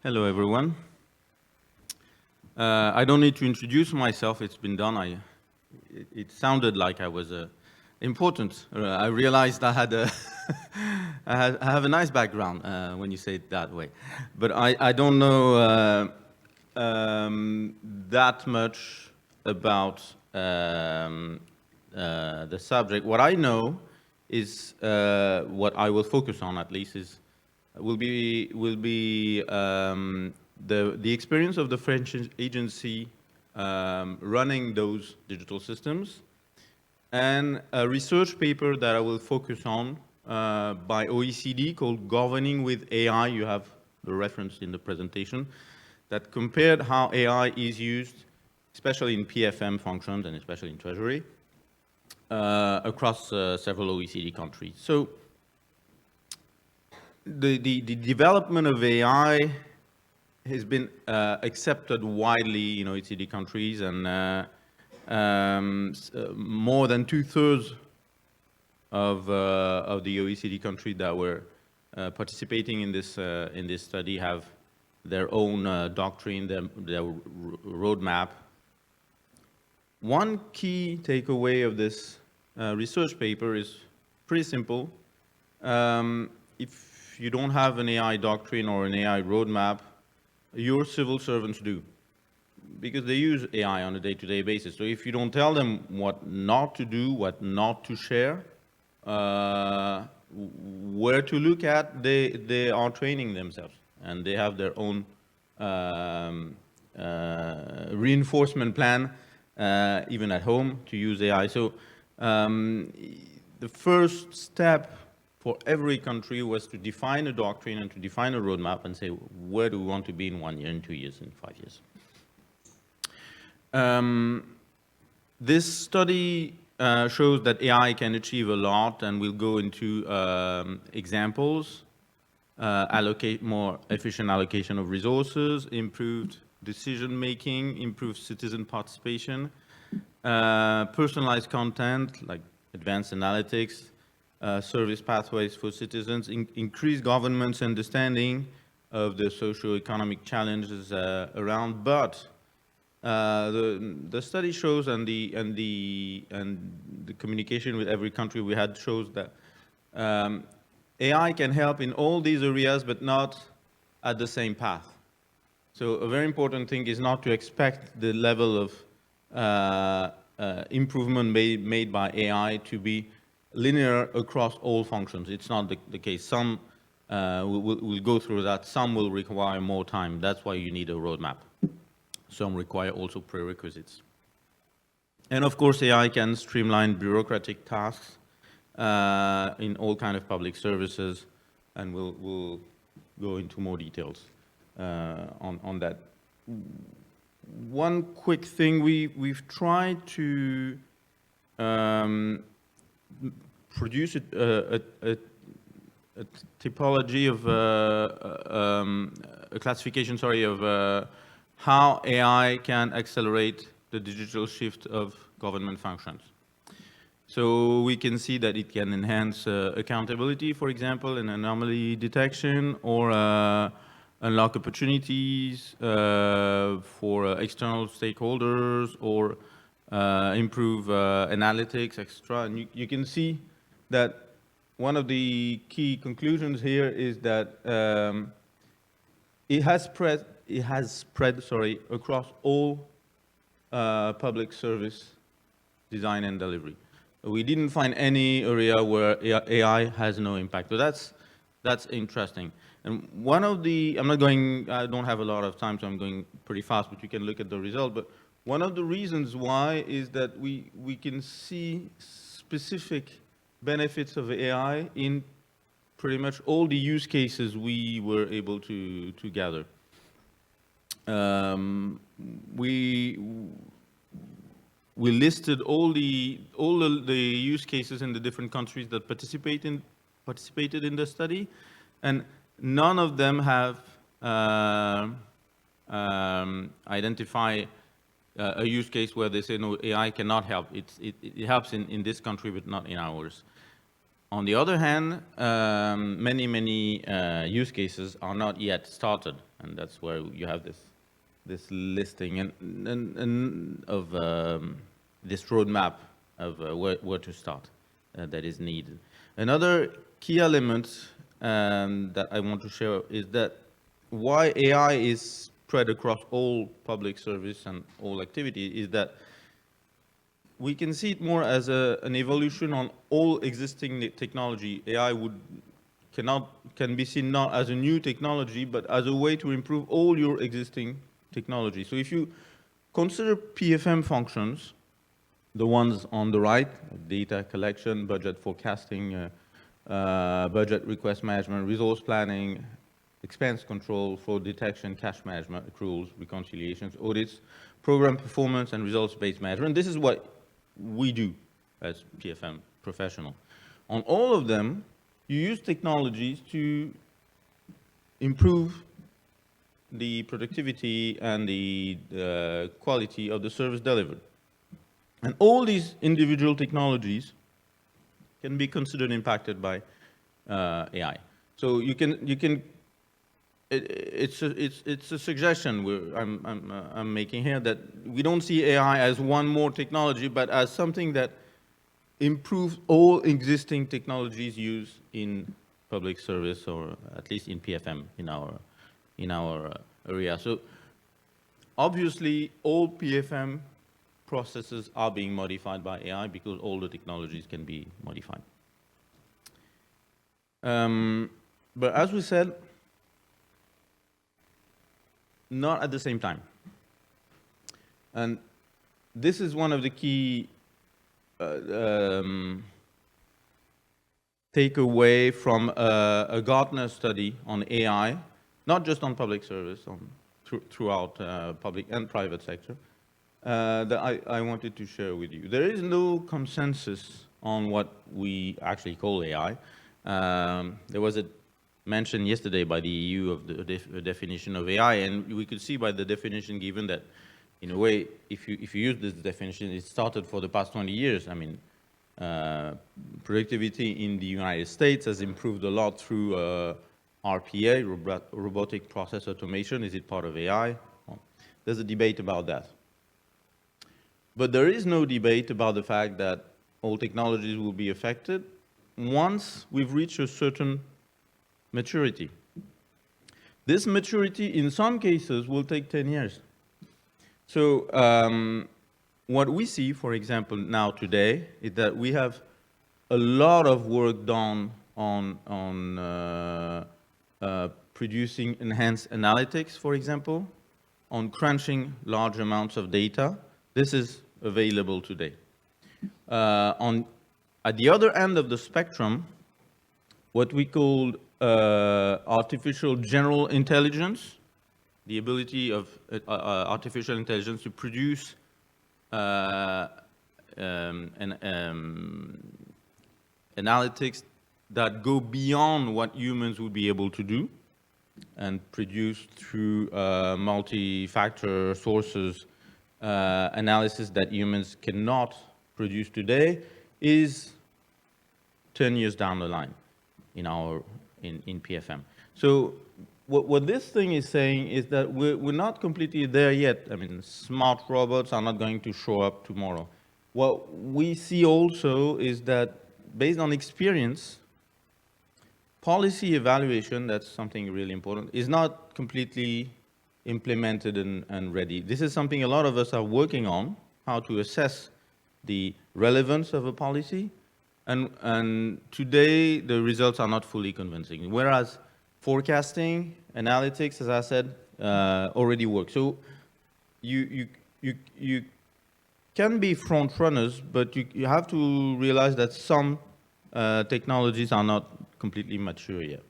Hello, everyone. I don't need to introduce myself. It's been done. It sounded like I was important. I realized I had I have a nice background when you say it that way, but I don't know that much about the subject. What I know is what I will focus on, at least, is will be the experience of the French agency running those digital systems, and a research paper that I will focus on by OECD called Governing with AI. You have the reference in the presentation, that compared how AI is used, especially in PFM functions and especially in Treasury, across several OECD countries. So the development of AI has been accepted widely in OECD countries, and more than 2/3 of the OECD countries that were participating in this study have their own doctrine, their roadmap. One key takeaway of this research paper is pretty simple. If you don't have an AI doctrine or an AI roadmap, your civil servants do, because they use AI on a day-to-day basis. So if you don't tell them what not to do, what not to share, where to look at, they are training themselves, and they have their own reinforcement plan, even at home, to use AI. So the first step for every country was to define a doctrine and to define a roadmap and say, where do we want to be in 1 year, in 2 years, in 5 years? This study shows that AI can achieve a lot, and we'll go into examples, more efficient allocation of resources, improved decision-making, improved citizen participation, personalized content like advanced analytics, service pathways for citizens, increase government's understanding of the socio-economic challenges around. But the study shows, and the communication with every country we had shows that AI can help in all these areas, but not at the same path. So a very important thing is not to expect the level of improvement made by AI to be linear across all functions. It's not the case. Some we'll go through that. Some will require more time. That's why you need a roadmap. Some require also prerequisites. And of course, AI can streamline bureaucratic tasks in all kinds of public services, and we'll go into more details on that. One quick thing, we've tried to produce a typology of a classification, of how AI can accelerate the digital shift of government functions. So we can see that it can enhance accountability, for example, and anomaly detection, or unlock opportunities for external stakeholders, or improve analytics, etc. And you can see that one of the key conclusions here is that it has spread across all public service design and delivery. We didn't find any area where AI has no impact. So that's interesting. And one of the, I don't have a lot of time, so I'm going pretty fast, but you can look at the result. But one of the reasons why is that we can see specific benefits of AI in pretty much all the use cases we were able to gather. We listed all the use cases in the different countries that participated in the study, and none of them have identified a use case where they say, no, AI cannot help. It helps in this country, but not in ours. On the other hand, many use cases are not yet started, and that's where you have this listing and of this roadmap of where to start that is needed. Another key element that I want to share is that why AI is spread across all public service and all activity is that we can see it more as an evolution on all existing technology. AI can be seen not as a new technology, but as a way to improve all your existing technology. So if you consider PFM functions, the ones on the right, data collection, budget forecasting, budget request management, resource planning, expense control, fraud detection, cash management, accruals, reconciliations, audits, program performance, and results-based management. This is what we do as PFM professional. On all of them, you use technologies to improve the productivity and the quality of the service delivered. And all these individual technologies can be considered impacted by AI. So it's a suggestion I'm making here that we don't see AI as one more technology, but as something that improves all existing technologies used in public service, or at least in PFM in our area. So obviously, all PFM processes are being modified by AI because all the technologies can be modified. But as we said, not at the same time. And this is one of the key takeaway from a Gartner study on AI, not just on public service, throughout public and private sector, that I wanted to share with you. There is no consensus on what we actually call AI. There was a mention yesterday by the EU of the definition of AI, and we could see by the definition given that, in a way, if you use this definition, it started for the past 20 years. I mean, productivity in the United States has improved a lot through RPA, robotic process automation. Is it part of AI? Well, there's a debate about that. But there is no debate about the fact that all technologies will be affected once we've reached a certain maturity. This maturity, in some cases, will take 10 years. So what we see, for example, now today, is that we have a lot of work done on producing enhanced analytics, for example, on crunching large amounts of data. This is available today. At the other end of the spectrum, what we call artificial general intelligence, the ability of artificial intelligence to produce analytics that go beyond what humans would be able to do and produce through multi-factor sources analysis that humans cannot produce today, is 10 years down the line in PFM. So what this thing is saying is that we're not completely there yet. I mean, smart robots are not going to show up tomorrow. What we see also is that based on experience, policy evaluation, that's something really important, is not completely implemented and ready. This is something a lot of us are working on, how to assess the relevance of a policy. And today, the results are not fully convincing. Whereas forecasting, analytics, as I said, already work. So you can be front runners, but you have to realize that some technologies are not completely mature yet.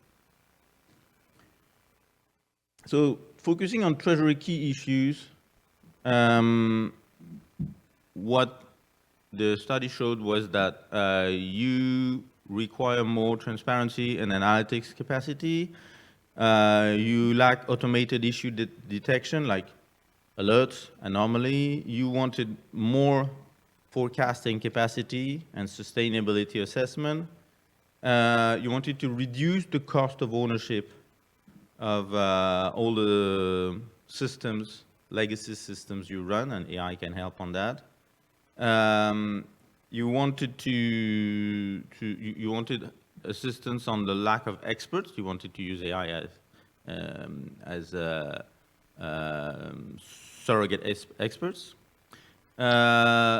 So focusing on Treasury key issues, what the study showed was that you require more transparency and analytics capacity. You lack automated issue detection, like alerts, anomaly. You wanted more forecasting capacity and sustainability assessment. You wanted to reduce the cost of ownership of all the systems, legacy systems you run, and AI can help on that. You wanted you wanted assistance on the lack of experts. You wanted to use AI as surrogate experts.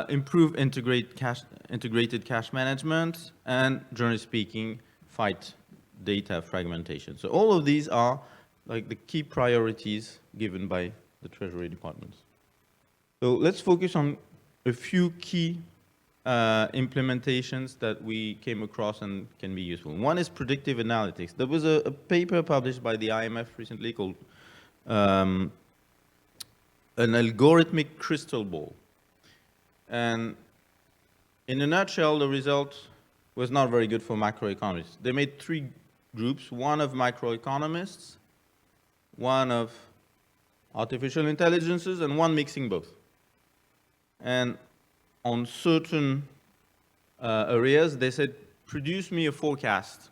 Improve integrated cash management, and generally speaking, fight data fragmentation. So all of these are like the key priorities given by the Treasury Department. So let's focus on a few key implementations that we came across and can be useful. One is predictive analytics. There was a paper published by the IMF recently called an algorithmic crystal ball. And in a nutshell, the result was not very good for macroeconomists. They made 3 groups, one of microeconomists, one of artificial intelligences, and one mixing both. And on certain areas, they said, produce me a forecast,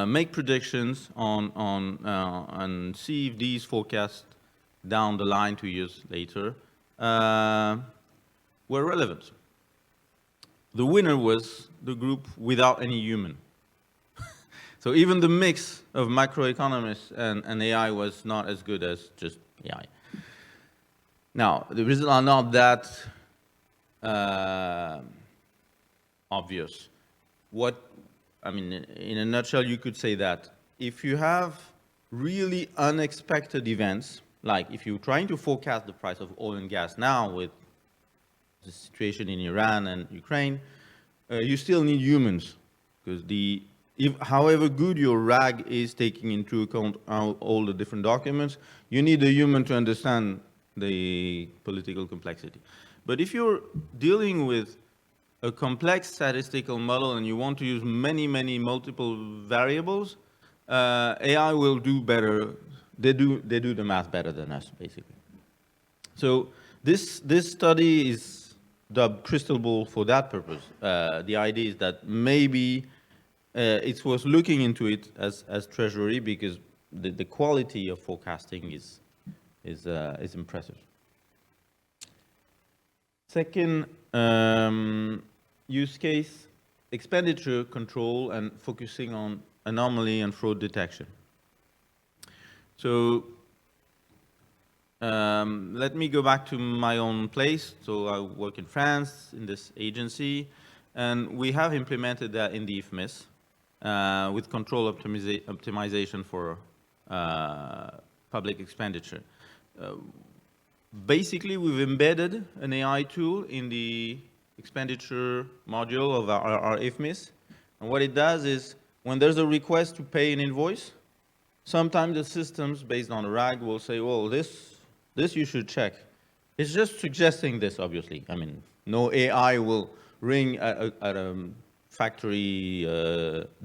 make predictions and see if these forecasts down the line 2 years later were relevant. The winner was the group without any human. So even the mix of macroeconomists and AI was not as good as just AI. Now, the results are not that obvious. In a nutshell, you could say that if you have really unexpected events, like if you're trying to forecast the price of oil and gas now with the situation in Iran and Ukraine, you still need humans, because however good your RAG is taking into account all the different documents, you need a human to understand the political complexity. But if you're dealing with a complex statistical model and you want to use many multiple variables, AI will do better. They do the math better than us, basically. So this study is dubbed crystal ball for that purpose. The idea is that maybe it's worth looking into it as Treasury, because the quality of forecasting is impressive. Second use case, expenditure control and focusing on anomaly and fraud detection. So let me go back to my own place. So I work in France in this agency, and we have implemented that in the IFMIS with control optimization for public expenditure. Basically, we've embedded an AI tool in the expenditure module of our IFMIS. And what it does is, when there's a request to pay an invoice, sometimes the systems, based on a RAG, will say, well, this you should check. It's just suggesting this, obviously. I mean, no AI will ring at a factory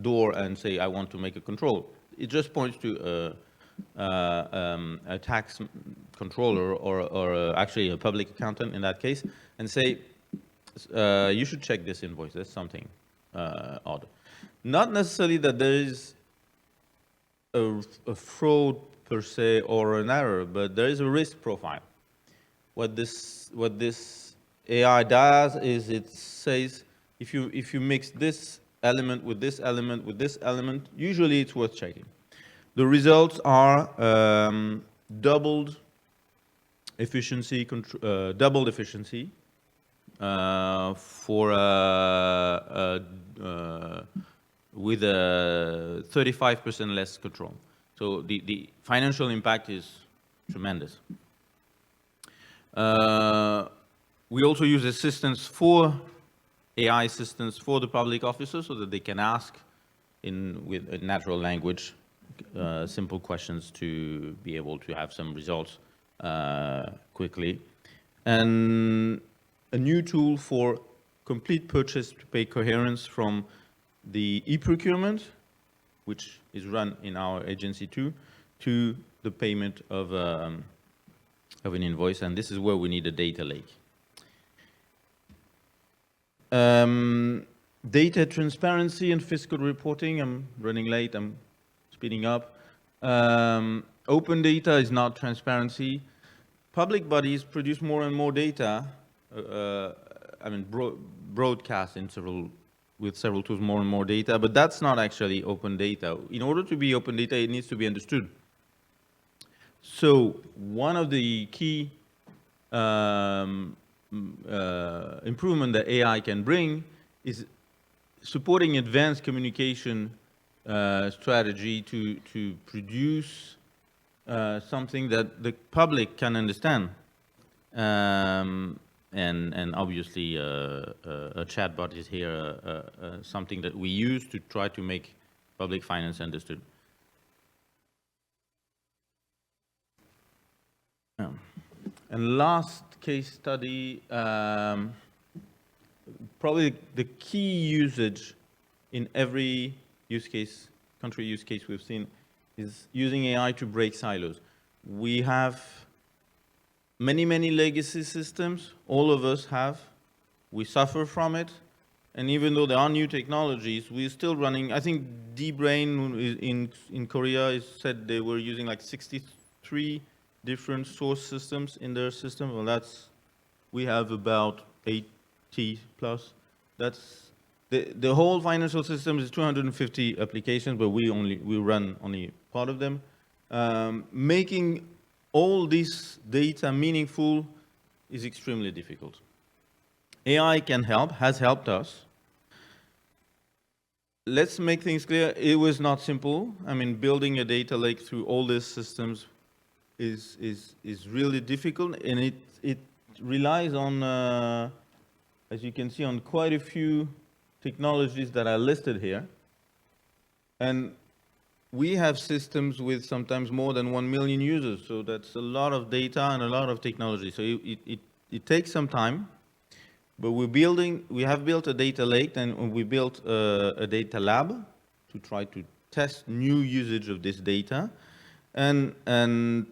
door and say, I want to make a control. It just points to a tax controller or actually a public accountant in that case, and say, you should check this invoice. There's something odd. Not necessarily that there is a fraud per se or an error, but there is a risk profile. What this AI does is it says, if you mix this element with this element with this element, usually it's worth checking. The results are doubled efficiency with a 35% less control. So the financial impact is tremendous. We also use AI assistance for the public officers, so that they can ask with a natural language simple questions to be able to have some results quickly. And a new tool for complete purchase to pay coherence from the e-procurement, which is run in our agency too, to the payment of an invoice. And this is where we need a data lake. Data transparency and fiscal reporting. I'm running late, I'm speeding up. Open data is not transparency. Public bodies produce more and more data, broadcast with several tools, more and more data, but that's not actually open data. In order to be open data, it needs to be understood. So one of the key improvement that AI can bring is supporting advanced communication strategy to produce something that the public can understand. And obviously a chatbot is here something that we use to try to make public finance understood. And last case study, probably the key usage in every use case, country use case we've seen, is using AI to break silos. We have many, many legacy systems, all of us have. We suffer from it. And even though there are new technologies, we're still running, I think D-Brain in Korea said they were using like 63 different source systems in their system. Well, we have about 80 plus. That's the whole financial system is 250 applications, but we run only part of them. Making all this data meaningful is extremely difficult. AI can help, has helped us. Let's make things clear. It was not simple. I mean, building a data lake through all these systems is really difficult, and it relies on, as you can see, on quite a few technologies that are listed here. And we have systems with sometimes more than 1 million users, so that's a lot of data and a lot of technology. So it takes some time, but we have built a data lake, and we built a data lab to try to test new usage of this data and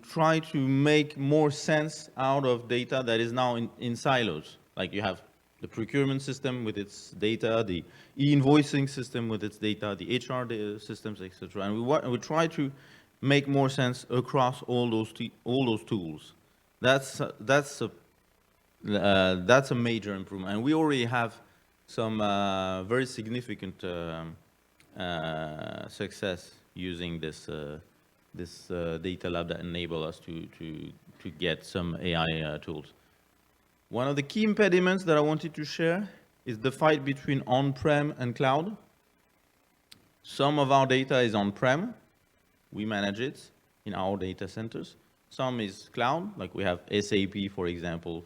try to make more sense out of data that is now in silos. Like you have the procurement system with its data, the e-invoicing system with its data, the HR data systems, etc. And we try to make more sense across all those tools. That's a major improvement, and we already have some very significant success using this data lab that enable us to get some AI tools. One of the key impediments that I wanted to share is the fight between on-prem and cloud. Some of our data is on-prem. We manage it in our data centers. Some is cloud, like we have SAP, for example,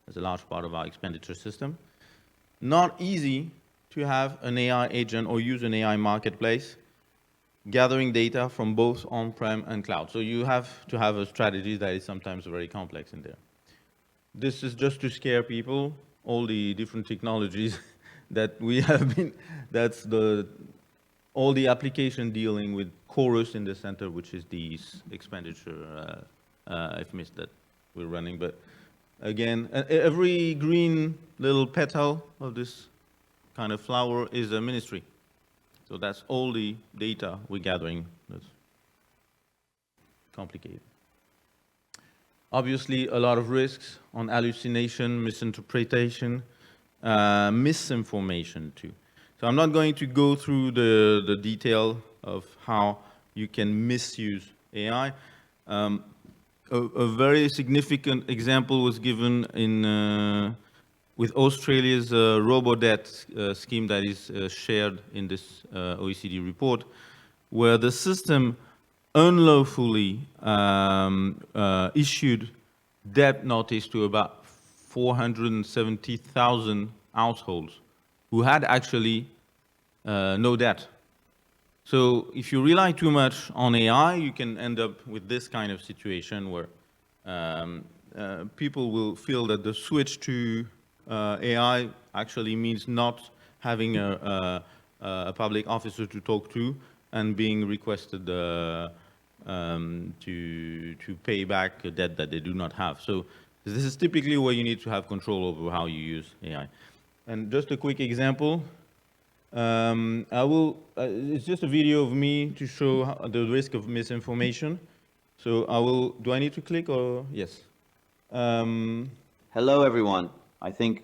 as a large part of our expenditure system. Not easy to have an AI agent or use an AI marketplace gathering data from both on-prem and cloud. So you have to have a strategy that is sometimes very complex in there. This is just to scare people, all the different technologies that we have been, all the application dealing with Chorus in the center, which is the expenditure FMIS that we're running. But again, every green little petal of this kind of flower is a ministry. So that's all the data we're gathering. That's complicated. Obviously, a lot of risks on hallucination, misinterpretation, misinformation too. So I'm not going to go through the detail of how you can misuse AI. A very significant example was given with Australia's robo-debt scheme that is shared in this OECD report, where the system unlawfully issued debt notice to about 470,000 households who had actually no debt. So if you rely too much on AI, you can end up with this kind of situation where people will feel that the switch to AI actually means not having a public officer to talk to and being requested to pay back a debt that they do not have. So this is typically where you need to have control over how you use AI. And just a quick example, It's just a video of me to show the risk of misinformation. So do I need to click or, yes. Hello everyone. I think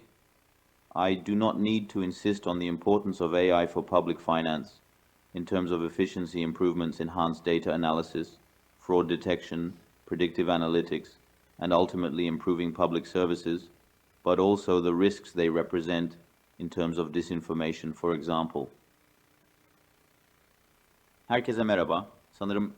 I do not need to insist on the importance of AI for public finance in terms of efficiency improvements, enhanced data analysis, fraud detection, predictive analytics, and ultimately improving public services, but also the risks they represent in terms of disinformation, for example. Herkese merhaba. Sanırım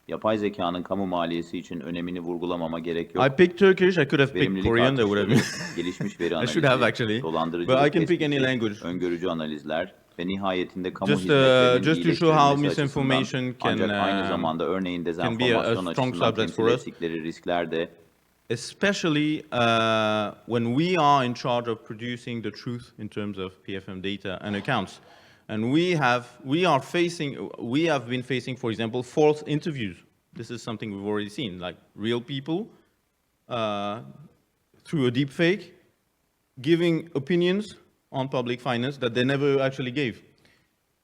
yapay zekanın kamu maliyesi için önemini vurgulamama gerek yok. I picked Turkish. I could have picked Korean. That would have been. Gelişmiş veri I should have actually. But I can pick any language. Öngörücü analizler ve nihayetinde kamu hizmetlerinin just to show how misinformation can aynı zamanda örneğin dezenformasyon açısından temsil ettikleri riskler de especially when we are in charge of producing the truth in terms of PFM data and accounts. And we have been facing, for example, false interviews. This is something we've already seen, like real people through a deep fake, giving opinions on public finance that they never actually gave.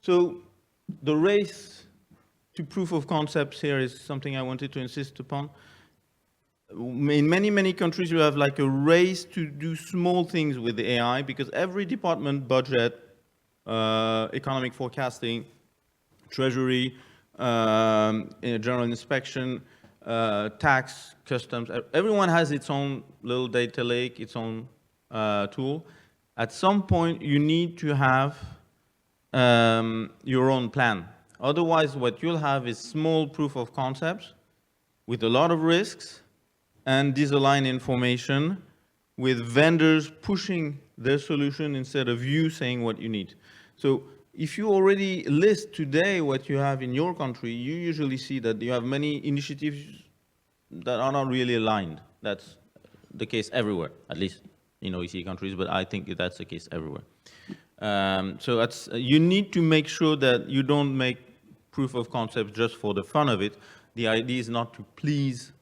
So the race to proof of concepts here is something I wanted to insist upon. In many, many countries, you have like a race to do small things with the AI because every department, budget, economic forecasting, Treasury, general inspection, tax, customs, everyone has its own little data lake, its own tool. At some point, you need to have your own plan. Otherwise, what you'll have is small proof of concepts with a lot of risks and disaligned information with vendors pushing their solution instead of you saying what you need. So if you already list today what you have in your country, you usually see that you have many initiatives that are not really aligned. That's the case everywhere, at least in OECD countries, but I think that's the case everywhere. So you need to make sure that you don't make proof of concept just for the fun of it. The idea is not to please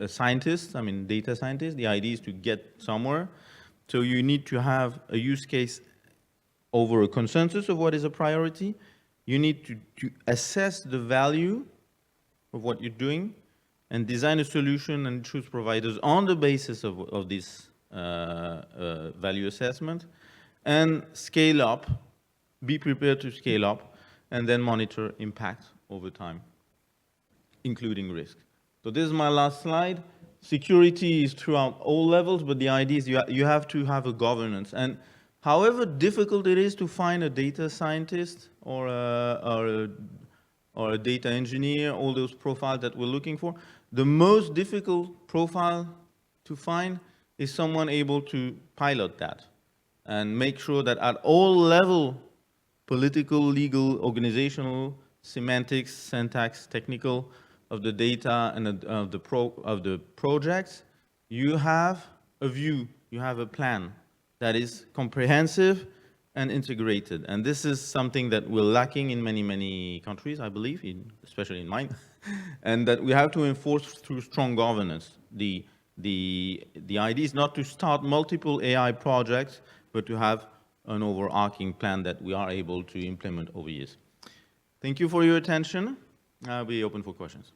scientists, I mean data scientists. The idea is to get somewhere. So you need to have a use case over a consensus of what is a priority. You need to assess the value of what you're doing and design a solution and choose providers on the basis of this value assessment and scale up, be prepared to scale up, and then monitor impact over time, including risk. So this is my last slide. Security is throughout all levels, but the idea is you have to have a governance. And however difficult it is to find a data scientist or a data engineer, all those profiles that we're looking for, the most difficult profile to find is someone able to pilot that and make sure that at all level, political, legal, organizational, semantics, syntax, technical, of the data and of the projects, you have a view, you have a plan that is comprehensive and integrated. And this is something that we're lacking in many, many countries, I believe, especially in mine, and that we have to enforce through strong governance. The idea is not to start multiple AI projects, but to have an overarching plan that we are able to implement over years. Thank you for your attention. I'll be open for questions.